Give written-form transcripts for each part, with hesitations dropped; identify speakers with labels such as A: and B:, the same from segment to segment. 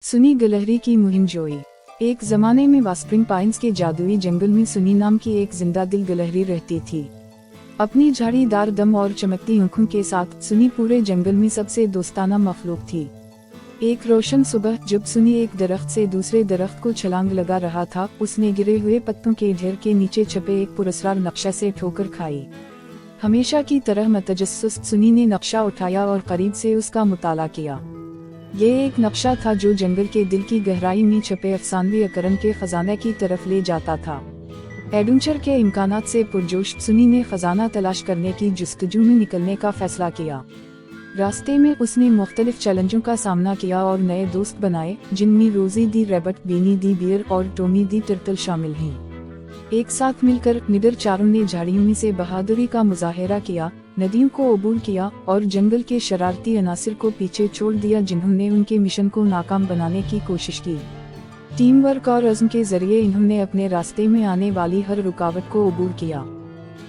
A: सुनी गिलहरी की मुहिम जोई। एक जमाने में वास्प्रिंग पाइन्स के जादुई जंगल में सुनी नाम की एक जिंदा दिल गिलहरी रहती थी। अपनी झाड़ीदार दम और चमकती आंखों के साथ सुनी पूरे जंगल में सबसे दोस्ताना मखलूक थी। एक रोशन सुबह जब सुनी एक दरख्त से दूसरे दरख्त को छलांग लगा रहा था, उसने गिरे हुए पत्तों के ढेर के नीचे छपे एक पुरस्कार नक्शा से ठोकर खाई। हमेशा की तरह मतजस्सुस सुनी ने नक्शा उठाया और करीब से उसका मुताला किया। ये एक नक्शा था जो जंगल के दिल की गहराई में छपे अफसानवी अकरन के खजाने की तरफ ले जाता था। एडवेंचर के इम्कानात से पुरजोश सुनी ने खजाना तलाश करने की जुस्तजू में निकलने का फैसला किया। रास्ते में उसने मुख्तलिफ चैलेंजों का सामना किया और नए दोस्त बनाए, जिनमें रोजी दी रैबट, बीनी दी बियर और टोमी दी टर्टल शामिल हैं। एक साथ मिलकर निडर चारों ने झाड़ियों में से बहादुरी का मुजाहिरा किया, नदियों को अबूर किया और जंगल के शरारती अनासिर को पीछे छोड़ दिया जिन्होंने उनके मिशन को नाकाम बनाने की कोशिश की। टीम वर्क और अज़्म के जरिए इन्होंने अपने रास्ते में आने वाली हर रुकावट को अबूर किया।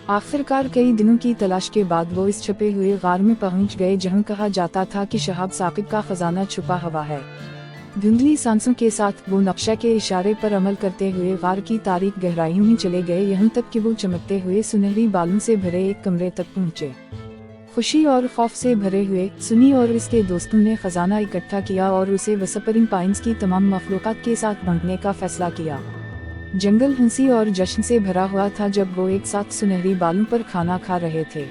A: आखिरकार कई दिनों की तलाश के बाद वो इस छपे हुए गार में पहुंच गए जहां कहा जाता था कि शहाब साकिब का खजाना छुपा हुआ है। धुंधली सांसों के साथ वो नक्शा के इशारे पर अमल करते हुए गार की तारीक गहराइयों में चले गए, यहाँ तक कि वो चमकते हुए सुनहरी बालों से भरे एक कमरे तक पहुँचे। खुशी और खौफ से भरे हुए सुनी और इसके दोस्तों ने खजाना इकट्ठा किया और उसे वास्प्रिंग पाइन्स की तमाम मखलूकात के साथ बांटने का फैसला किया। जंगल हंसी और जश्न से भरा हुआ था जब वो एक साथ सुनहरी बालों पर खाना खा रहे थे।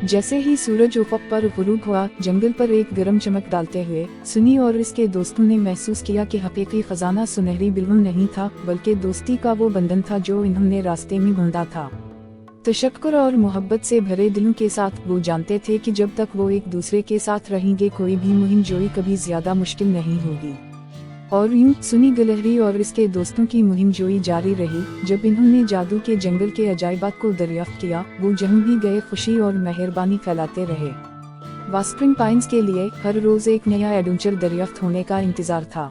A: जैसे ही सूरज उफ़क़ पर गुरूब हुआ, जंगल पर एक गर्म चमक डालते हुए सुनी और इसके दोस्तों ने महसूस किया कि हकीकी खजाना सुनहरी बिल्कुल नहीं था, बल्कि दोस्ती का वो बंधन था जो इन्होंने रास्ते में ढूंढा था। तशक्कुर और मोहब्बत से भरे दिलों के साथ वो जानते थे कि जब तक वो एक दूसरे के साथ रहेंगे, कोई भी मुहिम जोई कभी ज्यादा मुश्किल नहीं होगी। और यूं सुनी गिलहरी और इसके दोस्तों की मुहिम जोई जारी रही। जब इन्होंने जादू के जंगल के अजायबात को दरियाफ्त किया, वो जहाँ भी गए खुशी और मेहरबानी फैलाते रहे। वास्प्रिंग पाइन्स के लिए हर रोज एक नया एडवेंचर दरियाफ्त होने का इंतजार था।